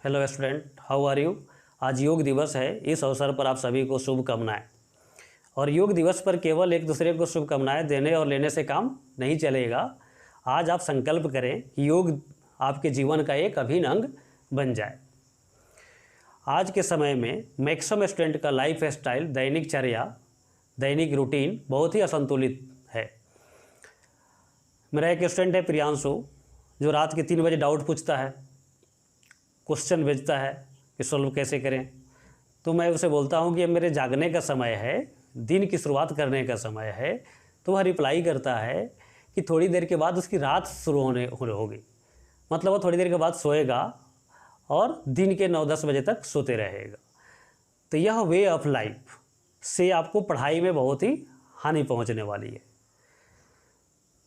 Hello student, how are you. आज योग दिवस है। इस अवसर पर आप सभी को शुभकामनाएं। और योग दिवस पर केवल एक दूसरे को शुभकामनाएं देने और लेने से काम नहीं चलेगा। आज आप संकल्प करें कि योग आपके जीवन का एक अभिन्न अंग बन जाए। आज के समय में मैक्सिमम स्टूडेंट का लाइफ स्टाइल, दैनिक चर्या, दैनिक रूटीन बहुत ही असंतुलित है। मेरा एक स्टूडेंट है प्रियांशु, जो रात के 3 बजे डाउट पूछता है, क्वेश्चन भेजता है कि सॉल्व कैसे करें। तो मैं उसे बोलता हूं कि ये मेरे जागने का समय है, दिन की शुरुआत करने का समय है। तो वह रिप्लाई करता है कि थोड़ी देर के बाद उसकी रात शुरू होने होगी। मतलब वो थोड़ी देर के बाद सोएगा और दिन के 9-10 बजे तक सोते रहेगा। तो यह वे ऑफ लाइफ से आपको पढ़ाई में बहुत ही हानि पहुंचने वाली है।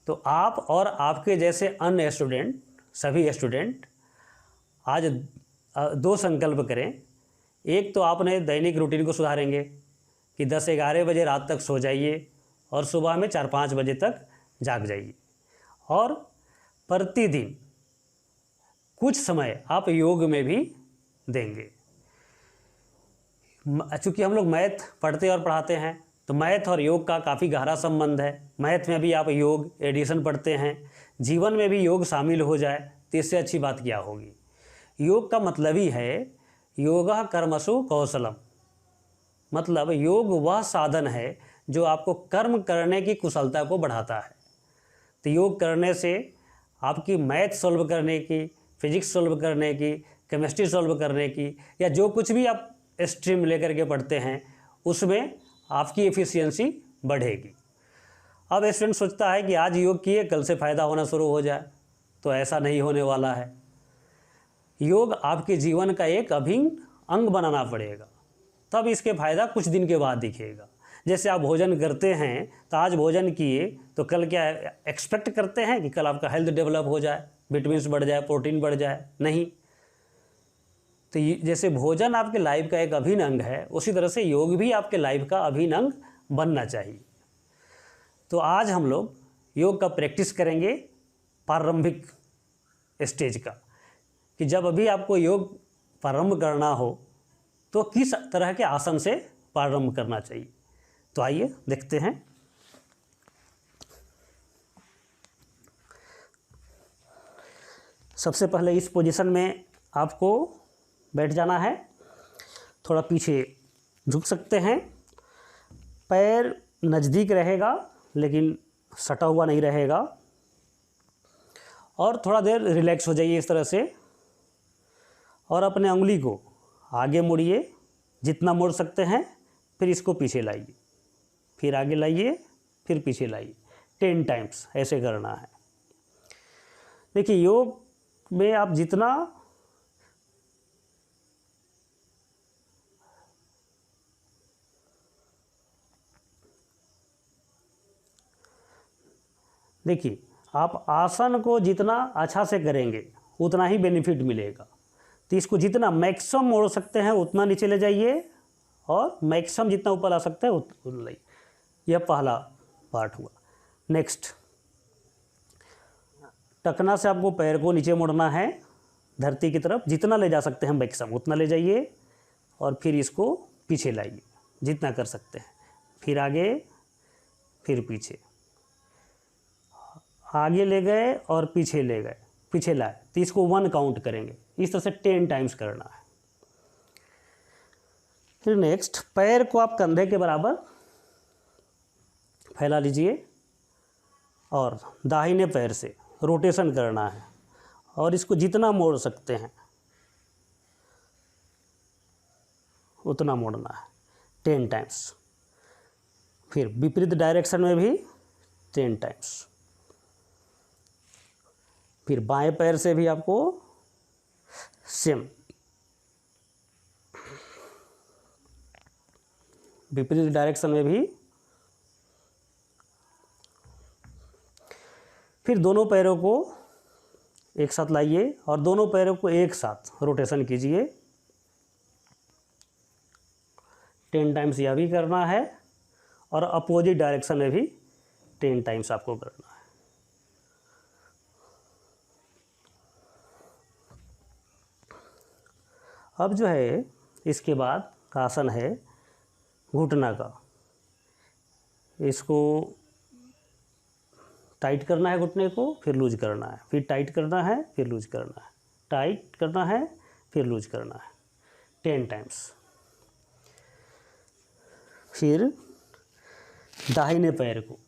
तो आप और आपके जैसे अन्य स्टूडेंट, सभी स्टूडेंट आज 2 संकल्प करें। एक तो आपने दैनिक रूटीन को सुधारेंगे कि 10-11 बजे रात तक सो जाइए और सुबह में 4-5 बजे तक जाग जाइए। और प्रतिदिन कुछ समय आप योग में भी देंगे। चूँकि हम लोग मैथ पढ़ते और पढ़ाते हैं, तो मैथ और योग का काफ़ी गहरा संबंध है। मैथ में भी आप योग एडिशन पढ़ते हैं, जीवन में भी योग शामिल हो जाए तो इससे अच्छी बात क्या होगी। योग का मतलब ही है योगा कर्मसु कौशलम। मतलब योग वह साधन है जो आपको कर्म करने की कुशलता को बढ़ाता है। तो योग करने से आपकी मैथ सॉल्व करने की, फिजिक्स सॉल्व करने की, केमिस्ट्री सॉल्व करने की, या जो कुछ भी आप स्ट्रीम लेकर के पढ़ते हैं उसमें आपकी एफिशिएंसी बढ़ेगी। अब स्टूडेंट सोचता है कि आज योग किए कल से फ़ायदा होना शुरू हो जाए, तो ऐसा नहीं होने वाला है। योग आपके जीवन का एक अभिन्न अंग बनाना पड़ेगा, तब इसके फ़ायदा कुछ दिन के बाद दिखेगा। जैसे आप भोजन करते हैं तो आज भोजन किए तो कल क्या एक्सपेक्ट करते हैं कि कल आपका हेल्थ डेवलप हो जाए, विटामिन्स बढ़ जाए, प्रोटीन बढ़ जाए? नहीं। तो जैसे भोजन आपके लाइफ का एक अभिन्न अंग है, उसी तरह से योग भी आपके लाइफ का अभिन्न अंग बनना चाहिए। तो आज हम लोग योग का प्रैक्टिस करेंगे प्रारंभिक स्टेज का, कि जब अभी आपको योग प्रारंभ करना हो तो किस तरह के आसन से प्रारंभ करना चाहिए। तो आइए देखते हैं। सबसे पहले इस पोजीशन में आपको बैठ जाना है। थोड़ा पीछे झुक सकते हैं, पैर नज़दीक रहेगा लेकिन सटा हुआ नहीं रहेगा। और थोड़ा देर रिलैक्स हो जाइए इस तरह से, और अपने उंगली को आगे मोड़िए, जितना मोड़ सकते हैं। फिर इसको पीछे लाइए, फिर आगे लाइए, फिर पीछे लाइए। 10 टाइम्स ऐसे करना है। देखिए, योग में आप जितना आप आसन को जितना अच्छा से करेंगे उतना ही बेनिफिट मिलेगा। तो इसको जितना मैक्सिमम मोड़ सकते हैं उतना नीचे ले जाइए, और मैक्सिमम जितना ऊपर ला सकते हैं उतना लाइए। यह पहला पार्ट हुआ। नेक्स्ट, टखना से आपको पैर को नीचे मोड़ना है धरती की तरफ। जितना ले जा सकते हैं मैक्सिमम उतना ले जाइए, और फिर इसको पीछे लाइए जितना कर सकते हैं। फिर आगे, फिर पीछे, आगे ले गए और पीछे ले गए, पीछे लाए। तो इसको 1 काउंट करेंगे। इस तरह से 10 टाइम्स करना है। फिर नेक्स्ट, पैर को आप कंधे के बराबर फैला लीजिए और दाहिने पैर से रोटेशन करना है, और इसको जितना मोड़ सकते हैं उतना मोड़ना है 10 टाइम्स। फिर विपरीत डायरेक्शन में भी 10 टाइम्स। फिर बाएं पैर से भी आपको सेम विपरीत डायरेक्शन में भी। फिर दोनों पैरों को एक साथ लाइए और दोनों पैरों को एक साथ रोटेशन कीजिए। 10 टाइम्स यह भी करना है, और अपोजिट डायरेक्शन में भी 10 टाइम्स आपको करना है। अब जो है इसके बाद का आसन है घुटना का। इसको टाइट करना है घुटने को, फिर लूज करना है, फिर टाइट करना है, फिर लूज करना है, टाइट करना है, फिर लूज करना है 10 टाइम्स। फिर दाहिने पैर को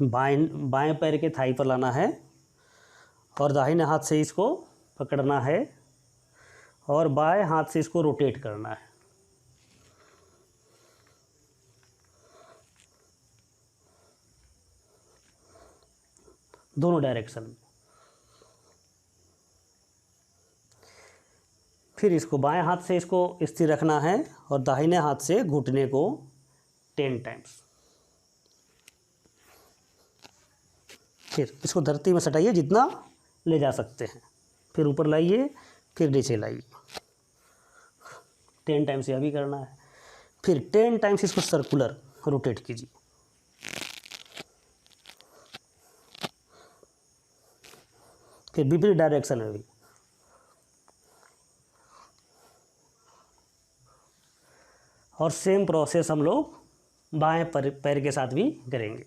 बाएं पैर के थाई पर लाना है और दाहिने हाथ से इसको पकड़ना है और बाएं हाथ से इसको रोटेट करना है। दोनों डायरेक्शन में। फिर इसको बाएं हाथ से इसको स्थिर रखना है और दाहिने हाथ से घुटने को 10 टाइम्स। फिर इसको धरती में सटाइए जितना ले जा सकते हैं, फिर ऊपर लाइए, फिर नीचे लाइए। 10 टाइम्स यह भी करना है। फिर 10 टाइम्स इसको सर्कुलर रोटेट कीजिए। फिर विपरीत डायरेक्शन में भी। और सेम प्रोसेस हम लोग बाएं पैर के साथ भी करेंगे।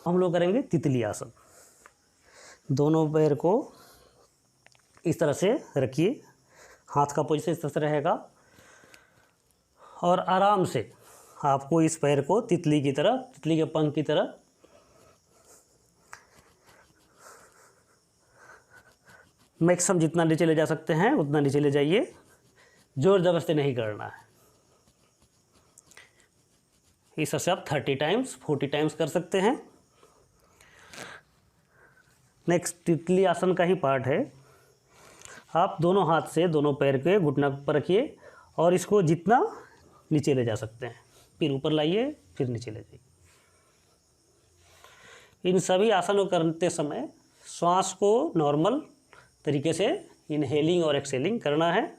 हम लोग करेंगे तितली आसन। दोनों पैर को इस तरह से रखिए, हाथ का पोजीशन इस तरह से रहेगा और आराम से आपको इस पैर को तितली की तरह, तितली के पंख की तरह मैक्सिमम जितना नीचे ले जा सकते हैं उतना नीचे ले जाइए। जोर जबरदस्ती नहीं करना है। इस तरह से आप 30 टाइम्स 40 टाइम्स कर सकते हैं। नेक्स्ट तितली आसन का ही पार्ट है। आप दोनों हाथ से दोनों पैर के घुटना पर रखिए और इसको जितना नीचे ले जा सकते हैं, फिर ऊपर लाइए, फिर नीचे ले जाइए। इन सभी आसनों करते समय श्वास को नॉर्मल तरीके से इनहेलिंग और एक्सहेलिंग करना है।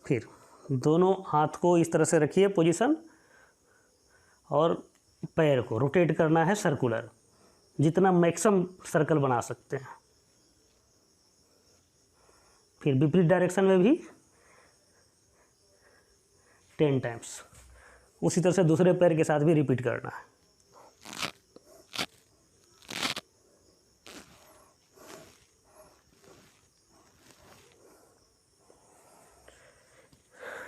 फिर दोनों हाथ को इस तरह से रखिए पोजीशन और पैर को रोटेट करना है सर्कुलर, जितना मैक्सिमम सर्कल बना सकते हैं। फिर विपरीत डायरेक्शन में भी 10 टाइम्स। उसी तरह से दूसरे पैर के साथ भी रिपीट करना है।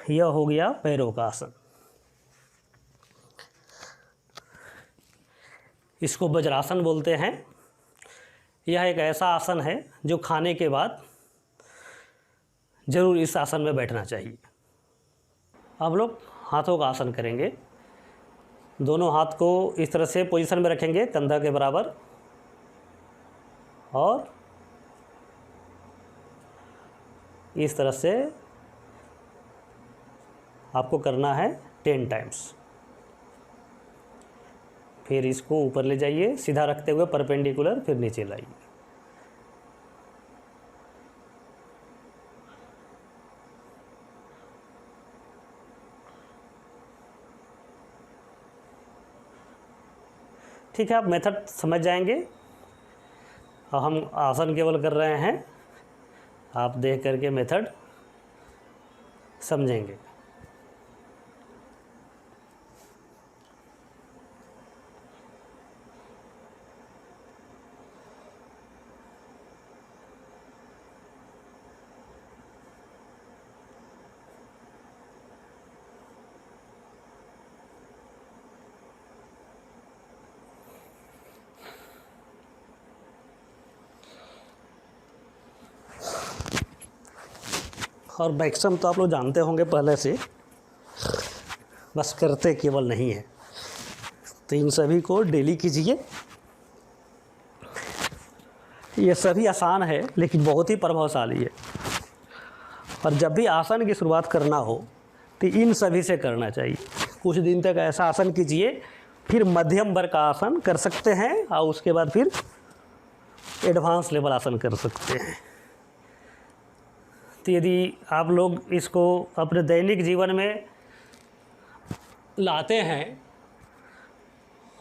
यह हो गया पैरों का आसन। इसको वज्रासन बोलते हैं। यह एक ऐसा आसन है जो खाने के बाद जरूर इस आसन में बैठना चाहिए। अब लोग हाथों का आसन करेंगे। दोनों हाथ को इस तरह से पोजीशन में रखेंगे कंधा के बराबर और इस तरह से आपको करना है 10 टाइम्स। फिर इसको ऊपर ले जाइए सीधा रखते हुए परपेंडिकुलर, फिर नीचे लाइए। ठीक है, आप मेथड समझ जाएंगे। अब हम आसन केवल कर रहे हैं, आप देख करके मेथड समझेंगे। और मैक्सिमम तो आप लोग जानते होंगे पहले से, बस करते केवल नहीं है। तो इन सभी को डेली कीजिए। ये सभी आसान है लेकिन बहुत ही प्रभावशाली है। और जब भी आसन की शुरुआत करना हो तो इन सभी से करना चाहिए। कुछ दिन तक ऐसा आसन कीजिए, फिर मध्यम वर्ग का आसन कर सकते हैं और उसके बाद फिर एडवांस लेवल आसन कर सकते हैं। तो यदि आप लोग इसको अपने दैनिक जीवन में लाते हैं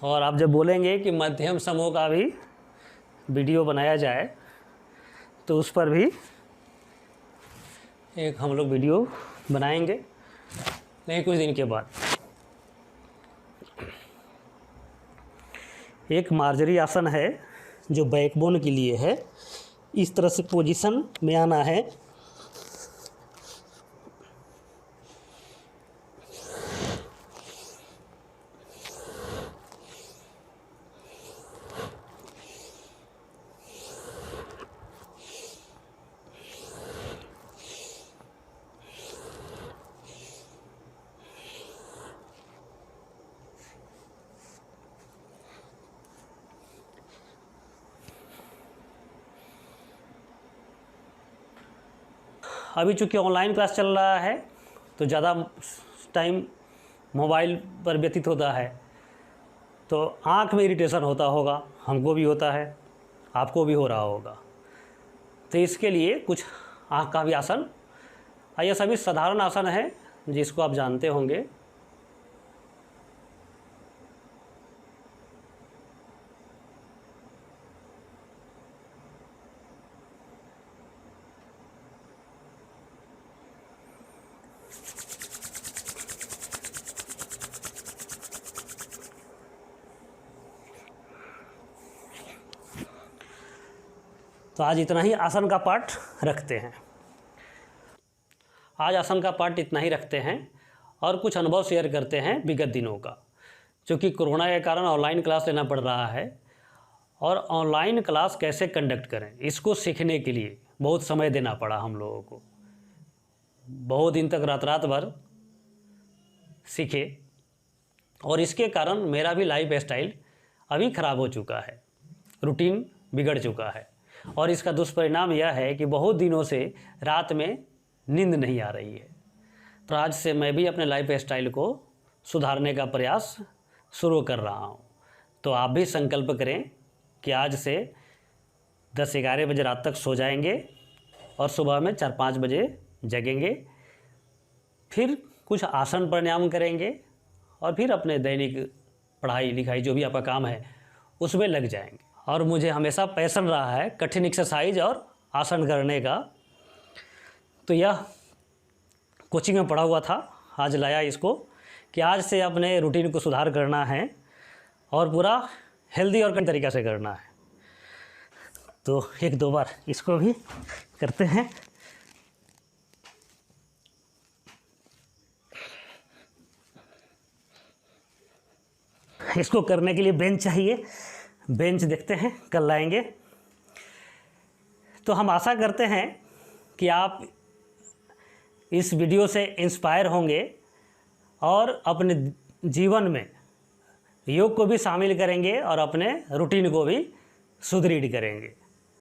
और आप जब बोलेंगे कि मध्यम समूह का भी वीडियो बनाया जाए, तो उस पर भी एक हम लोग वीडियो बनाएंगे, लेकिन कुछ दिन के बाद। एक मार्जरी आसन है जो बैकबोन के लिए है। इस तरह से पोजीशन में आना है। अभी चूँकि ऑनलाइन क्लास चल रहा है तो ज़्यादा टाइम मोबाइल पर व्यतीत होता है, तो आँख में इरिटेशन होता होगा, हमको भी होता है, आपको भी हो रहा होगा। तो इसके लिए कुछ आँख का भी आसन, ये सभी साधारण आसन है जिसको आप जानते होंगे। तो आज इतना ही आसन का पार्ट रखते हैं। आज आसन का पार्ट इतना ही रखते हैं और कुछ अनुभव शेयर करते हैं विगत दिनों का। क्योंकि कोरोना के कारण ऑनलाइन क्लास लेना पड़ रहा है और ऑनलाइन क्लास कैसे कंडक्ट करें, इसको सीखने के लिए बहुत समय देना पड़ा हम लोगों को। बहुत दिन तक रात भर सीखे और इसके कारण मेरा भी लाइफ स्टाइल अभी ख़राब हो चुका है, रूटीन बिगड़ चुका है। और इसका दुष्परिणाम यह है कि बहुत दिनों से रात में नींद नहीं आ रही है। तो आज से मैं भी अपने लाइफ स्टाइल को सुधारने का प्रयास शुरू कर रहा हूँ। तो आप भी संकल्प करें कि आज से 10-11 बजे रात तक सो जाएंगे और सुबह में 4-5 बजे जगेंगे, फिर कुछ आसन प्राणायाम करेंगे और फिर अपने दैनिक पढ़ाई लिखाई जो भी आपका काम है उसमें लग जाएंगे। और मुझे हमेशा पैशन रहा है कठिन एक्सरसाइज और आसन करने का, तो यह कोचिंग में पढ़ा हुआ था, आज लाया इसको कि आज से अपने रूटीन को सुधार करना है और पूरा हेल्दी और कई तरीक़े से करना है। तो 1-2 बार इसको भी करते हैं। इसको करने के लिए बेंच चाहिए, बेंच देखते हैं कल लाएंगे। तो हम आशा करते हैं कि आप इस वीडियो से इंस्पायर होंगे और अपने जीवन में योग को भी शामिल करेंगे और अपने रूटीन को भी सुदृढ़ करेंगे।